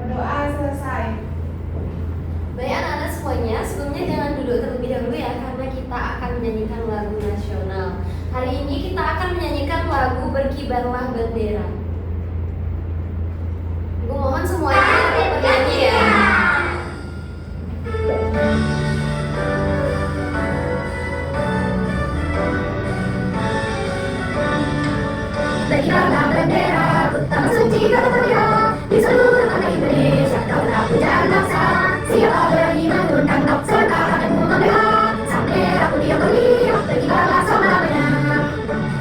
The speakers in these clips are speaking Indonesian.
Berdoa selesai. Baik anak-anak semuanya, sebelumnya jangan duduk terlebih dahulu ya, karena kita akan menyanyikan lagu nasional. Hari ini kita akan menyanyikan lagu Berkibarlah Bendera. Ibu mohon semuanya bernyanyi ya. Berkibarlah bendera, utama suci Katolia, di seluruh tanah Indonesia, kaulah pujaan bangsa. Siapa berani menundang serta akan membela, sang merah putih yang berliat, berkibarlah selamanya.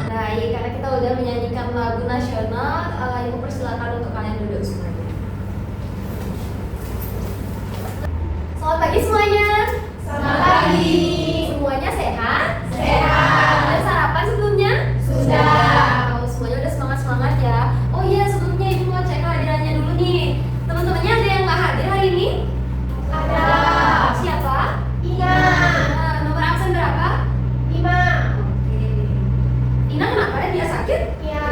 Baik, karena kita udah menyanyikan lagu nasional, Ibu persilakan untuk kalian duduk semuanya. Selamat pagi semuanya. Selamat pagi. Semuanya sehat? Sehat. Ada sarapan sebelumnya? Sudah. Semuanya udah semangat-semangat ya. Oh iya, sebelumnya Ibu mau cek kehadirannya dulu nih. Teman-temannya ada yang nggak hadir hari ini? Ada. Siapa? Ina. Nomor absen berapa? 5. Oke. Ina kenapa ya? Dia sakit? Ya.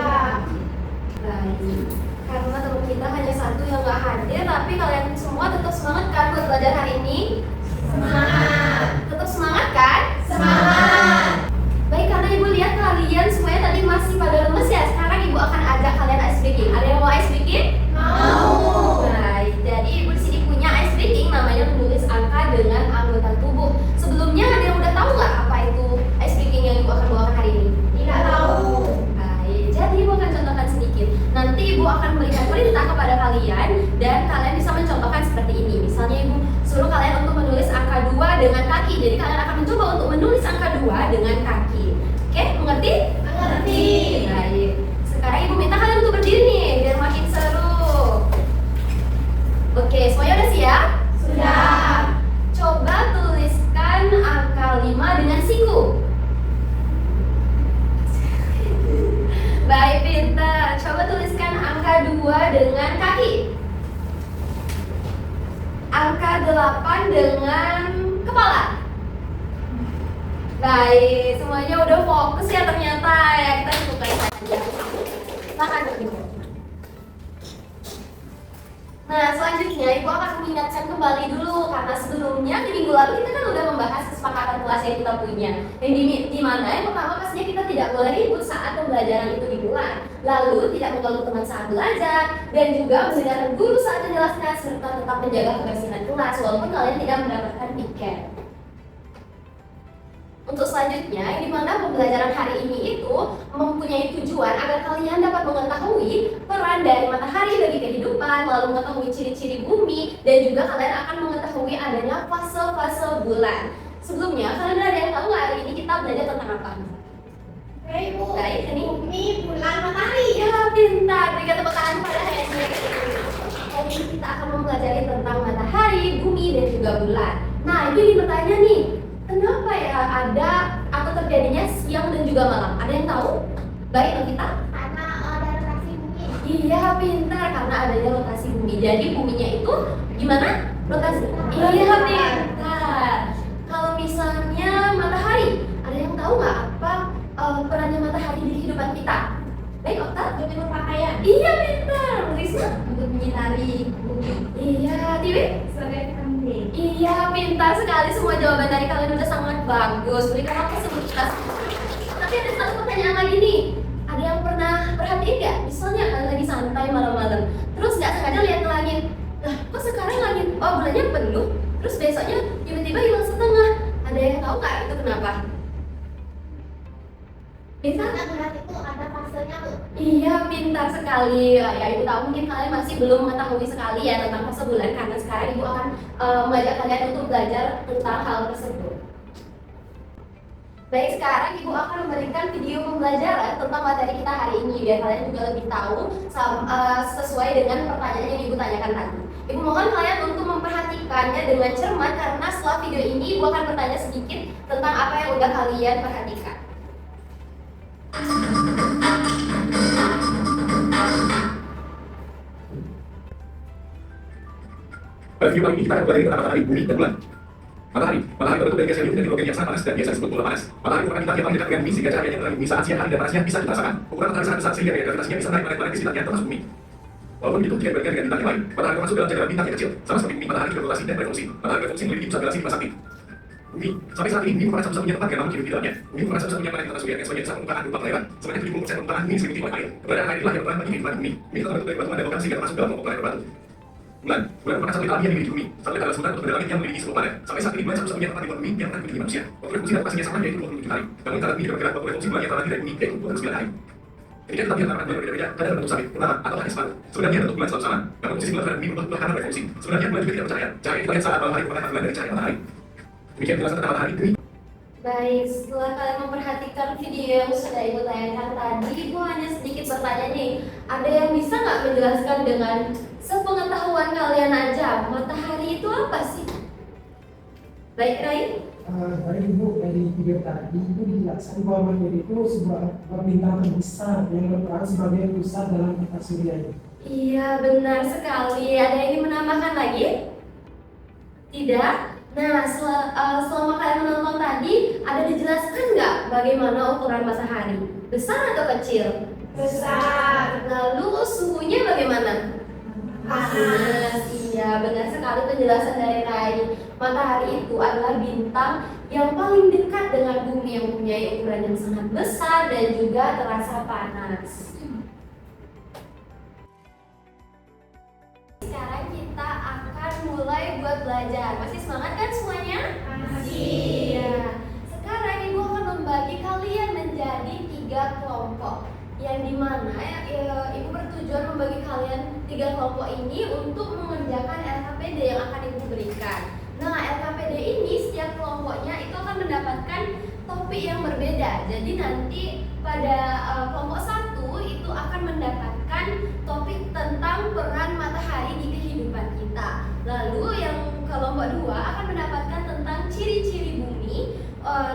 Baik. Karena teman kita hanya satu yang nggak hadir, tapi kalian semua tetap semangat kan buat belajar hari ini? Semangat. Tetap semangat kan? Semangat. Baik, karena Ibu lihat kalian semuanya tadi masih pada lemes ya. Sekarang Ibu akan ajak kalian ice breaking. Ada yang mau ice breaking? Mau. Baik, jadi Ibu di sini punya ice breaking, namanya menulis angka dengan anggota tubuh. Sebelumnya ada yang udah tahu nggak apa itu ice breaking yang Ibu akan bawakan hari ini? Tidak tahu. Baik, jadi Ibu akan contohkan sedikit. Nanti Ibu akan memberikan perintah kepada kalian dan kalian bisa mencontohkan seperti ini. Misalnya Ibu suruh kalian untuk menulis angka 2 dengan kaki. Jadi kalian akan mencoba untuk menulis angka 2 dengan kaki. Oke, mengerti? Mengerti. Baik. Sekarang Ibu minta kalian untuk berdiri nih biar makin seru. Oke, semuanya udah siap? Sudah. Coba tuliskan angka 5 dengan siku. Baik, pintar. Coba tuliskan angka 2 dengan kaki. Angka 8 dengan kepala. Baik, semuanya udah fokus ya ternyata ya. Kita cukupkan saja. Silakan Ibu. Nah, selanjutnya Ibu akan mengingatkan kembali dulu, karena sebelumnya di minggu lalu kita kan udah membahas kesepakatan kelas yang kita punya. Yang di mana yang pertama pastinya kita tidak boleh ribut saat pembelajaran itu dimulai. Lalu tidak mengganggu teman saat belajar dan juga mendengarkan guru saat menjelaskan, serta tetap menjaga kebersihan kelas walaupun kalian tidak mendapatkan tiket. Untuk selanjutnya, di mana pembelajaran hari ini itu mempunyai tujuan agar kalian dapat mengetahui peran dari matahari bagi kehidupan, lalu mengetahui ciri-ciri bumi, dan juga kalian akan mengetahui adanya fase-fase bulan. Sebelumnya, kalian ada yang tahu nggak hari ini kita belajar tentang apa? Ibu. Baik, ini Bumi, bulan, matahari. ya pintar, berikan tepuk tangan pada Henry. Hari ini kita akan mempelajari tentang matahari, bumi, dan juga bulan. Nah, ini bertanya nih, kenapa ya ada atau terjadinya siang dan juga malam? Ada yang tahu? Baik, kita? Karena ada rotasi bumi. Iya, pintar, karena adanya rotasi bumi. Jadi buminya itu gimana? Rotasi. Iya, pintar. Kalau misalnya matahari, ada yang tahu nggak apa perannya matahari di kehidupan kita? Baik, Okta? Untuk berpakaian. Iya, pintar. Risma? Untuk menyinari bumi. Iya, Tiwi? Sebagai penting. Iya, pintar sekali. Semua jawaban dari kalian udah sangat bagus. Berikan aku sebutan. Tapi ada satu pertanyaan lagi nih. Ada yang pernah perhatiin nggak? Misalnya kalian lagi santai malam-malam, terus nggak sengaja lihat ke langit. Lah, kok sekarang langit bulannya penuh? Terus besoknya tiba-tiba hilang setengah. Ada yang tahu nggak itu kenapa? Bisa? Karena bulan itu ada fasenya tuh. Iya, pintar sekali. Ya, Ibu tahu mungkin kalian masih belum mengetahui sekali ya tentang fase bulan, karena sekarang Ibu akan mengajak kalian untuk belajar tentang hal tersebut. Baik, sekarang Ibu akan memberikan video pembelajaran tentang materi kita hari ini biar kalian juga lebih tahu sesuai dengan pertanyaan yang Ibu tanyakan tadi. Ibu mohon kalian untuk memperhatikannya dengan cermat karena setelah video ini Ibu akan bertanya sedikit tentang apa yang udah kalian perhatikan. Pada video kali ini kita akan belajar tentang matahari, bumi, dan bulan. Matahari terbentuk dari gas helium dan hidrogen yang sangat panas dan biasa disebut bola panas. Matahari merupakan bintang yang paling dekat dengan bumi sehingga cahayanya terang di saat siang hari dan panasnya bisa dirasakan. Ukuran matahari sangat besar sehingga gravitasinya bisa menarik planet-planet di sekitarnya termasuk bumi. Walaupun begitu, jika dibandingkan dengan bintang yang lain, matahari termasuk dalam jajaran bintang yang kecil, sama seperti bumi, matahari berrotasi dan berevolusi. Matahari berevolusi memiliki pusat galaksi Bima Sakti. Bumi, sampai saat ini bumi merupakan satu-satunya tempat yang namun hidup di dalamnya. Bumi merupakan satu-satunya planet tanah surya yang sebagian besar permukaan berupa perairan. Sebanyak 70% permukaan bumi diselimuti oleh air. Keberadaan air itulah yang berperan bagi kehidupan bumi. Bumi telah terbentuk dari batuan dan logam sehingga termasuk dalam kelompok planet berbatu. Bulan merupakan satelit alami yang dimiliki bumi. Satelit adalah sebutan untuk langit yang memiliki 10 planet. Sampai saat ini bulan satu-satunya tempat di luar bumi yang pernah dimiliki manusia. Waktu revolusi dan lokasinya sama yaitu 27 hari. Namun cara bumi diperkirakan waktu revolusi bulan yang telah dari bumi yaitu 29 hari. Ketika tetapi antara bulan berbeda-beda, kadang berbentuk sabit, purnama, atau hanya separuh. Sebenarnya bentuk bulan selalu sama. Namun posisi bulan terhadap bumi berubah karena revolusi. Sebenarnya bulan juga tidak bercahaya. Cahaya kita lihat saat matahari merupakan bulan dari cahaya matahari. Demikian penjelasan tentang matahari bumi. Baik, setelah kalian memperhatikan video yang sudah Ibu tayangkan tadi, Ibu hanya sedikit bertanya nih, ada yang bisa nggak menjelaskan dengan sepengetahuan kalian aja, matahari itu apa sih? Baik, Rai? Tadi Ibu dari video tadi itu dijelaskan bahwa matahari itu sebuah bintang terbesar yang berperan sebagai pusat dalam tata surya ini. Iya, benar sekali. Ada yang ingin menambahkan lagi? Tidak? Nah, selama kalian menonton tadi, ada dijelaskan nggak bagaimana ukuran matahari? Besar atau kecil? Besar. Lalu suhunya bagaimana? Panas. Iya, benar sekali penjelasan dari Rai. Matahari itu adalah bintang yang paling dekat dengan bumi, yang mempunyai ukuran yang sangat besar dan juga terasa panas. Sekarang kita akan mulai buat belajar. Masih semangat kan semuanya? Masih. Iya. Sekarang Ibu akan membagi kalian menjadi 3 kelompok. Yang dimana Ibu bertujuan membagi kalian 3 kelompok ini untuk mengerjakan LKPD yang akan Ibu berikan. Nah, LKPD ini setiap kelompoknya itu akan mendapatkan topik yang berbeda. Jadi nanti pada kelompok 1 itu akan mendapatkan topik tentang peran matahari di kehidupan kita. Lalu yang kelompok 2 akan mendapatkan tentang ciri-ciri bumi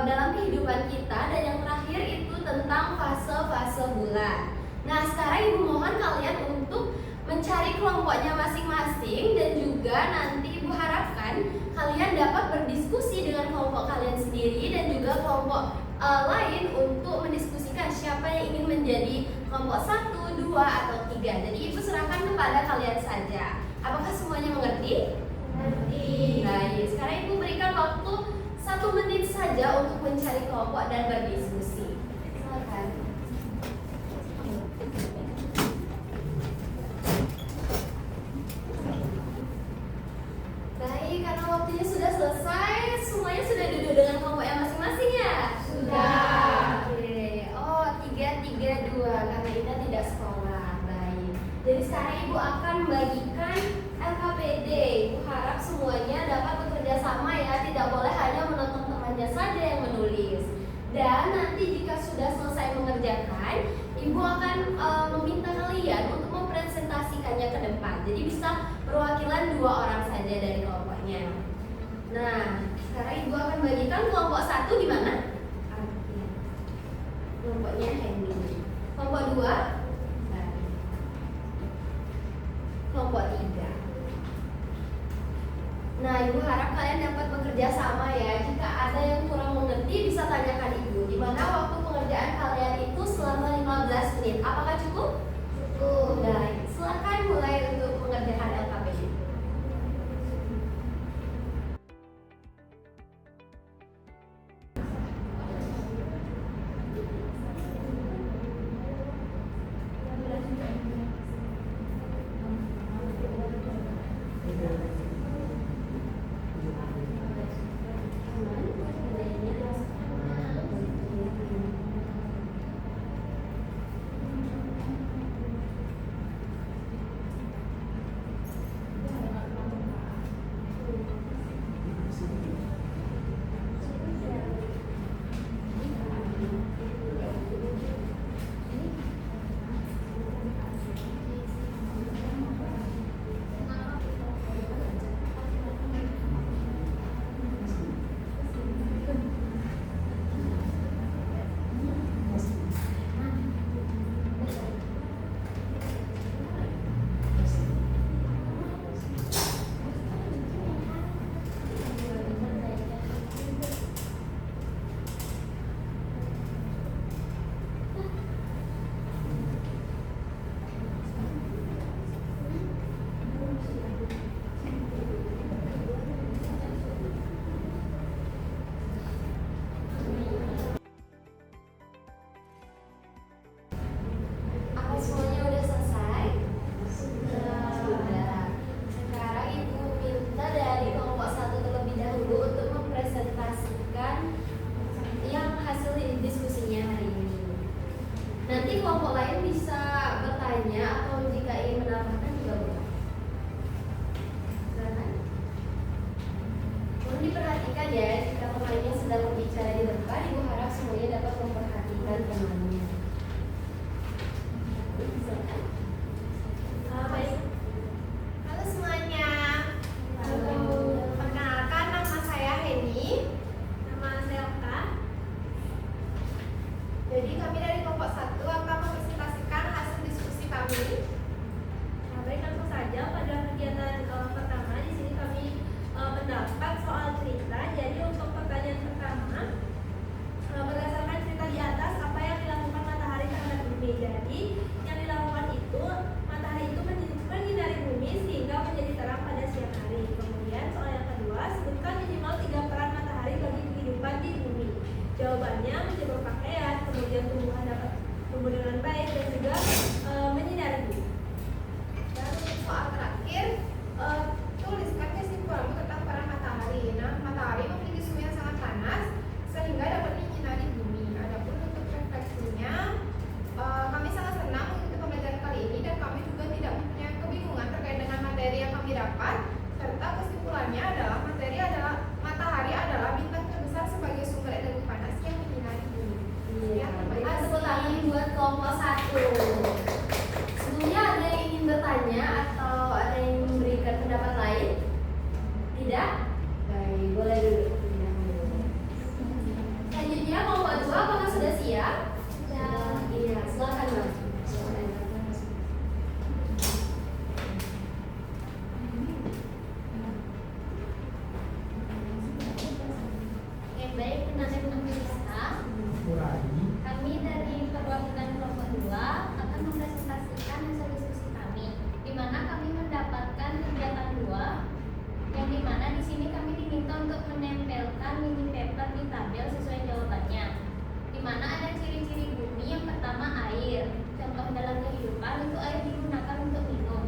dalam kehidupan kita, dan yang terakhir itu tentang fase-fase bulan. Nah, sekarang Ibu mohon kalian untuk mencari kelompoknya masing-masing, dan juga nanti Ibu harapkan kalian dapat berdiskusi dengan kelompok kalian sendiri dan juga kelompok lain untuk mendiskusikan siapa yang ingin menjadi kelompok 1, 2, atau 3. Jadi Ibu serahkan kepada kalian saja. Apakah semuanya mengerti? Mengerti. Baik, sekarang Ibu berikan waktu 1 menit saja untuk mencari kelompok dan berdiskusi. Silakan. Baik, karena waktunya sudah selesai, semuanya sudah duduk dengan kelompoknya masing-masing ya? Sudah. Oke. Oh, 3-3-2 karena Ida tidak sekolah. Baik. Jadi sekarang Ibu akan membagikan LKPD. Ibu harap semuanya dapat bekerja sama ya, tidak boleh hanya menonton temannya saja yang menulis. Dan nanti jika sudah selesai mengerjakan, Ibu akan meminta kalian untuk mempresentasikannya ke depan. Jadi bisa perwakilan 2 orang saja dari kelompoknya. Nah, sekarang Ibu akan bagikan kelompok 1 di mana? Kelompoknya Hendy. Kelompok 2? Kelompok 3. Nah, Ibu harap kalian dapat bekerja sama ya. Jika ada yang kurang mengerti bisa tanyakan Ibu. Di mana waktu pengerjaan kalian itu selama 15 menit. Apakah cukup? Cukup. Baik, silakan mulai untuk mengerjakan LKPD. saja jika pemainnya sedang berbicara di depan, Ibu harap semuanya dapat memperhatikan temannya. Silakan. Baik. Halo semuanya. Halo. Perkenalkan, nama saya Heni. Nama saya Oka. Jadi kami dari kelompok 1 akan mempresentasikan hasil diskusi kami. Nah, baik, langsung saja pada kegiatan pertama di sini kami mendapat soal cerita. Jadi untuk pertanyaan pertama, berdasarkan cerita di atas, apa yang dilakukan matahari terhadap bumi? Jadi yang dilakukan itu, matahari itu menyinari bumi sehingga menjadi terang pada siang hari. Kemudian soal yang kedua, sebutkan minimal 3 peran matahari bagi kehidupan di bumi. Jawabannya menjemur pakaian, kemudian tumbuhan dapat tumbuh dengan baik, dan juga menyinari bumi. Dan untuk soal terakhir, tuliskan kesimpulanmu tentang peran matahari. Nah, matahari memiliki suhu yang sangat panas sehingga dapat menyinari bumi. Adapun untuk refleksinya, kami sangat senang mengikuti pembelajaran kali ini dan kami juga tidak mempunyai kebingungan terkait dengan materi yang kami dapat. Serta kesimpulannya adalah matahari adalah bintang terbesar sebagai sumber energi panas yang menyinari bumi. Iya. Tepuk tangan buat kelompok 1. Sebelumnya ada yang ingin bertanya atau ada yang memberikan pendapat lain? Tidak? Baik, boleh duduk. Selanjutnya kelompok 2, apakah sudah siap? Sudah. Iya, silakan Mbak. Oke, baik, teman-teman pemirsa, Urai. kami dari perwakilan kelompok 2 akan mempresentasikan hasil diskusi kami, di mana kami mendapatkan kegiatan 2, yang di mana di sini kami diminta untuk menempelkan mini paper di tabel sesuai jawabannya, di mana ada ciri-ciri bumi. Yang pertama, air. Contoh dalam kehidupan itu air digunakan untuk minum.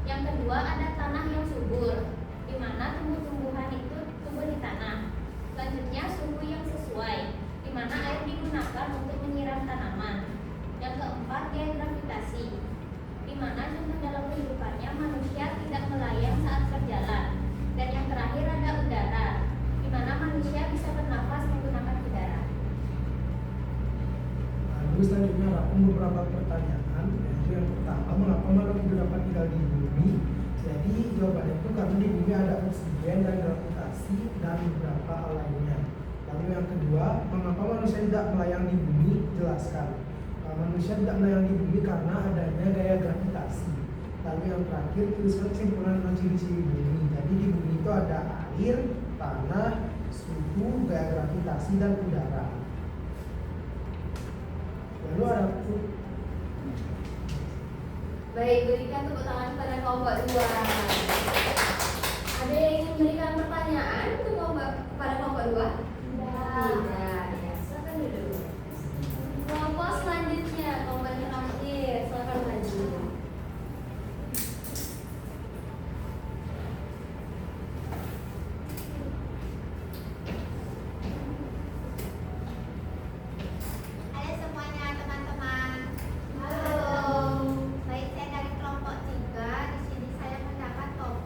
Yang kedua, ada tanah yang subur, di mana tumbuh-tumbuhan itu tumbuh di tanah. Selanjutnya, suhu yang sesuai, di mana air digunakan untuk menyiram tanaman. Yang keempat, gaya gravitasi, di mana contoh dalam kehidupannya manusia tidak melayang saat berjalan. Dan yang terakhir ada udara, di mana manusia bisa bernafas menggunakan udara. Lalu selanjutnya ada beberapa pertanyaan. Yaitu yang pertama, mengapa makhluk hidup dapat tinggal di bumi? Jadi jawabannya itu karena di bumi ada oksigen dan gravitasi dan beberapa hal lainnya. Lalu yang kedua, mengapa manusia tidak melayang di bumi? Jelaskan. Manusia tidak melayang di bumi karena adanya gaya gravitasi. Lalu yang terakhir, tuliskan kesimpulan tentang ciri-ciri bumi. Jadi di bumi itu ada air, tanah, suhu, gaya gravitasi, dan udara. Lalu ada Baik, berikan tepuk tangan pada kelompok 2. Ada yang ingin memberikan pertanyaan untuk kepada kelompok 2? Tidak. Ya, silakan duduk. Kelompok selanjutnya, kelompok yang terakhir, silakan maju. Halo semuanya teman-teman. Halo. Baik, saya dari kelompok 3. Di sini saya mendapat topik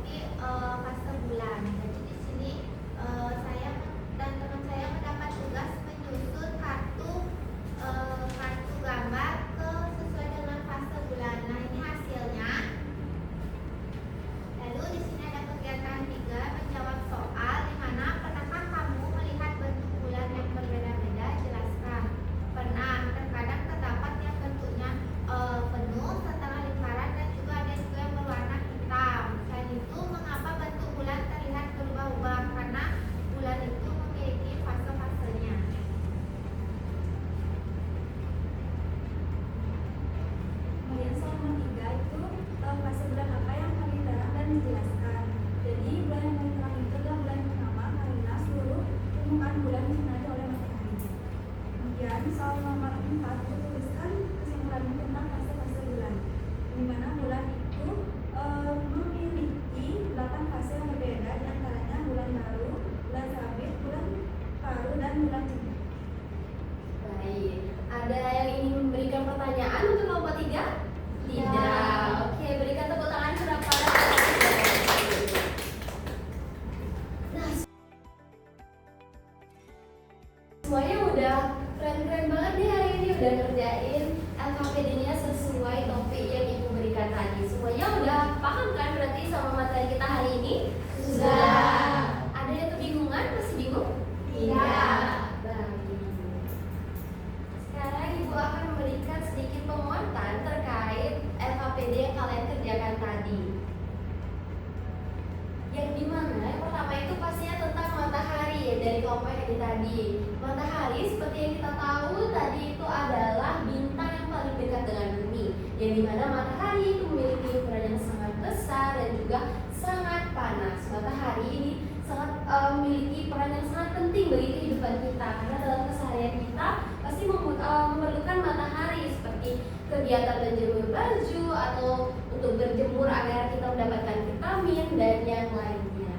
yang dimana yang pertama itu pastinya tentang matahari ya, dari kelompok yang tadi. Matahari seperti yang kita tahu tadi itu adalah bintang yang paling dekat dengan bumi, yang dimana matahari itu memiliki ukuran yang sangat besar dan juga sangat panas. Matahari ini sangat memiliki peran yang sangat penting bagi kehidupan kita, karena dalam keseharian kita pasti memerlukan matahari seperti kegiatan menjemur baju atau untuk berjemur agar kita mendapatkan vitamin dan yang lainnya.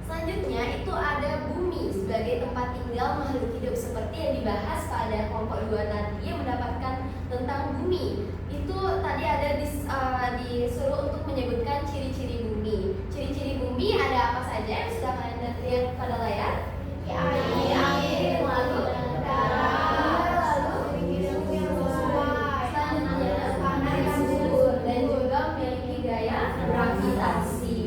Selanjutnya itu ada bumi sebagai tempat tinggal makhluk hidup seperti yang dibahas pada kelompok 2 tadi yang mendapatkan tentang bumi. Itu tadi ada disuruh untuk menyebutkan ciri-ciri bumi. Ciri-ciri bumi ada apa saja yang sudah kalian lihat pada layar? Air, lalu darah, lalu selanjutnya panas dan juga memiliki gaya gravitasi.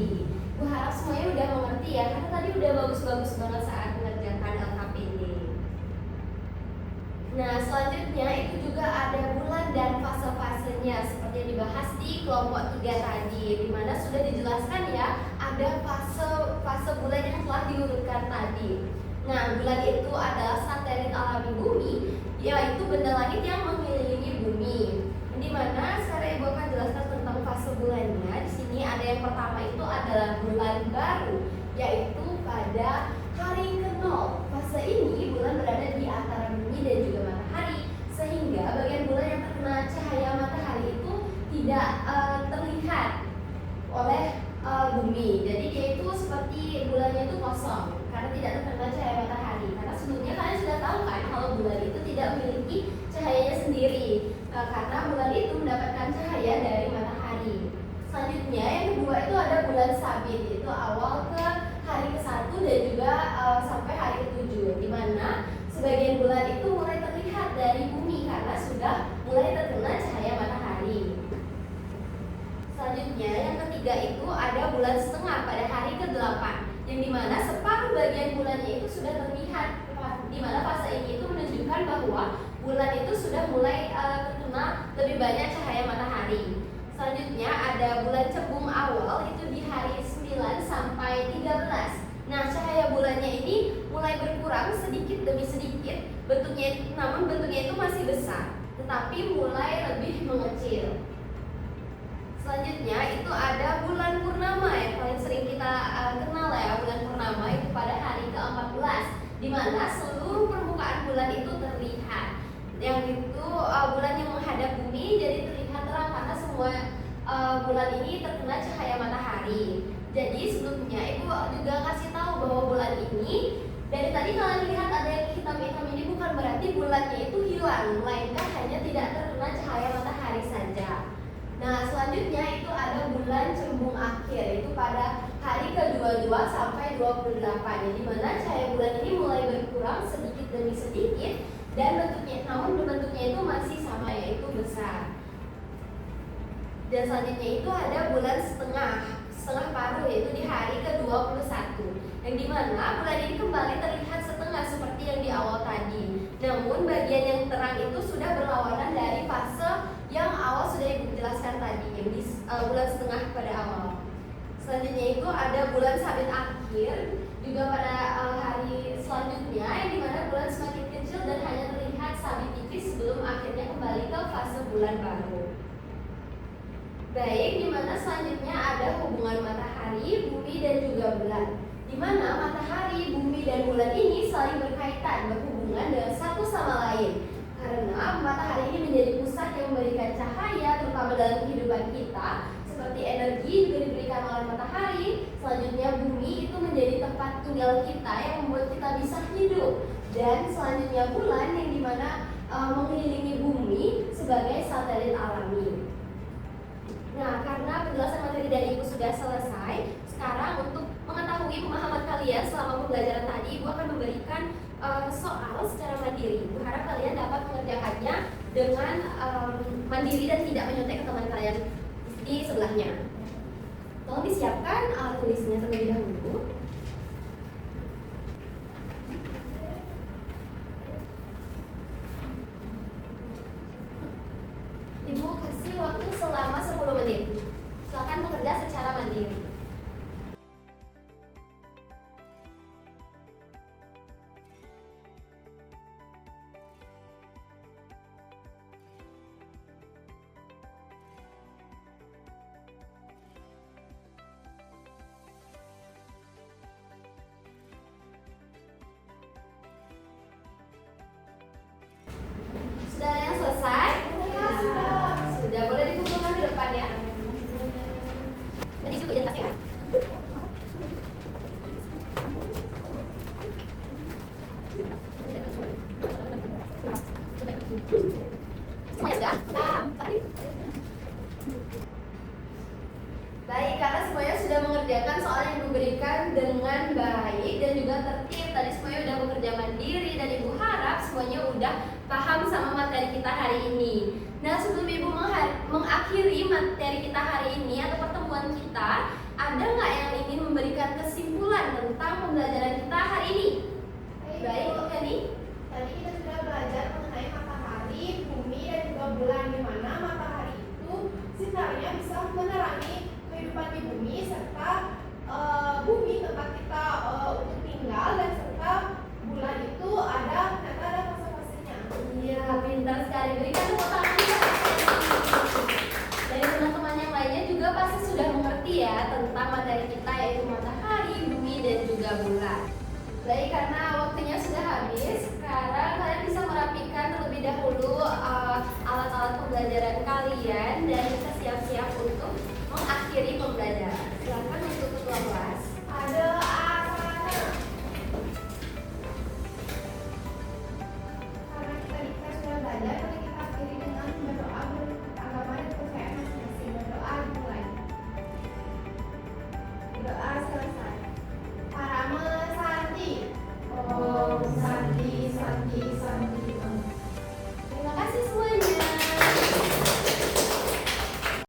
Gue harap semuanya udah mengerti ya, karena tadi udah bagus-bagus banget saat mengerjakan LKPD. Nah, selanjutnya itu juga ada bulan dan fase-fasenya seperti yang dibahas di kelompok 3 tadi, di mana sudah dijelaskan ya ada fase bulan yang telah diurutkan tadi. Nah, bulan itu adalah satelit alami bumi, yaitu benda langit yang mengelilingi bumi. Di mana sekarang Ibu akan jelaskan tentang fase bulannya. Di sini ada yang pertama itu adalah bulan baru, yaitu pada hari ke-0. Fase ini bulan berada di antara bumi dan juga matahari, sehingga bagian bulan yang terkena cahaya matahari itu tidak terlihat oleh bumi. Jadi dia itu seperti bulannya itu kosong karena tidak terkena cahaya matahari. Karena sebelumnya kalian sudah tahu kan kalau bulan itu tidak memiliki cahayanya sendiri, karena bulan itu mendapatkan cahaya dari matahari. Selanjutnya yang kedua itu ada bulan sabit, itu awal ke hari ke-1 dan juga sampai hari ke-7, di mana sebagian bulan itu mulai terlihat dari bumi karena sudah mulai terkena cahaya matahari. Selanjutnya yang ketiga itu ada bulan setengah pada hari ke-8, yang dimana separuh bagian bulannya itu sudah terlihat, dimana fase ini itu menunjukkan bahwa bulan itu sudah mulai terkena lebih banyak cahaya matahari. Selanjutnya ada bulan cembung awal, itu di hari 9 sampai 13. Nah, cahaya bulannya ini mulai berkurang sedikit demi sedikit, namun bentuknya itu masih besar, tetapi mulai lebih mengecil. Selanjutnya itu ada bulan purnama yang paling sering kita kenal ya. Bulan purnama itu pada hari ke-14, di mana seluruh permukaan bulan itu terlihat. Yang itu bulan yang menghadap bumi, jadi terlihat terang karena semua bulan ini terkena cahaya matahari. Jadi sebelumnya Ibu juga kasih tahu bahwa bulan ini, dari tadi kalian lihat ada yang hitam-hitam ini bukan berarti bulannya itu hilang, melainkan hanya tidak terkena cahaya matahari saja. Nah, selanjutnya itu ada bulan cembung akhir, itu pada hari ke-22 sampai 28, di mana cahaya bulan ini mulai berkurang sedikit demi sedikit dan bentuknya itu masih sama, yaitu besar. Dan selanjutnya itu ada bulan setengah paruh, yaitu di hari ke-21, yang dimana bulan ini kembali terlihat setengah seperti yang di awal tadi. Namun bagian yang terang itu sudah berlawanan dari fase yang awal sudah Ibu jelaskan tadi, yang di bulan setengah pada awal. Selanjutnya itu ada bulan sabit akhir, juga pada hari selanjutnya, yang dimana bulan semakin kecil dan hanya terlihat sabit tipis sebelum akhirnya kembali ke fase bulan baru. Baik, dimana selanjutnya ada hubungan matahari, bumi dan juga bulan, dimana matahari, bumi dan bulan ini saling berkaitan, berhubungan dengan satu sama lain. Karena matahari ini menjadi pusat yang memberikan cahaya, terutama dalam kehidupan kita, seperti energi juga diberikan oleh matahari. Selanjutnya bumi itu menjadi tempat tinggal kita yang membuat kita bisa hidup. Dan selanjutnya bulan yang dimana mengelilingi bumi sebagai satelit alami. Nah, karena penjelasan materi dari Ibu sudah selesai, sekarang untuk mengetahui pemahaman kalian selama pembelajaran tadi, Ibu akan memberikan soal secara mandiri. Ibu harap kalian dapat mengerjakannya dengan mandiri dan tidak menyontek ke teman kalian di sebelahnya. Tolong disiapkan alat tulisnya terlebih dahulu. Ibu kasih waktu selama 10 menit. Silakan identitasnya. Semuanya sudah? Baik, karena semuanya sudah mengerjakan soal yang diberikan dengan baik dan juga tertib. Tadi semuanya sudah bekerja mandiri dan Ibu harap semuanya udah paham sama materi kita hari ini. Nah, sebelum Ibu mengakhiri materi kita hari ini atau pertemuan kita, ada nggak yang ingin memberikan kesimpulan tentang pembelajaran kita hari ini? Baik, Bu Kenny. Tadi kita sudah belajar mengenai matahari, bumi, dan juga bulan, di mana matahari itu sinarnya bisa menerangi kehidupan di bumi serta bumi tempat kita untuk tinggal, dan serta bulan itu ternyata ada fase-fasenya. Iya, pintar sekali. Berikan tepuk tangan. Dari teman-teman yang lainnya juga pasti sudah mengerti ya tentang materi kita, yaitu matahari, bumi, dan juga bulan. Baik, karena waktunya sudah habis, sekarang kalian bisa merapikan terlebih dahulu alat-alat pembelajaran kalian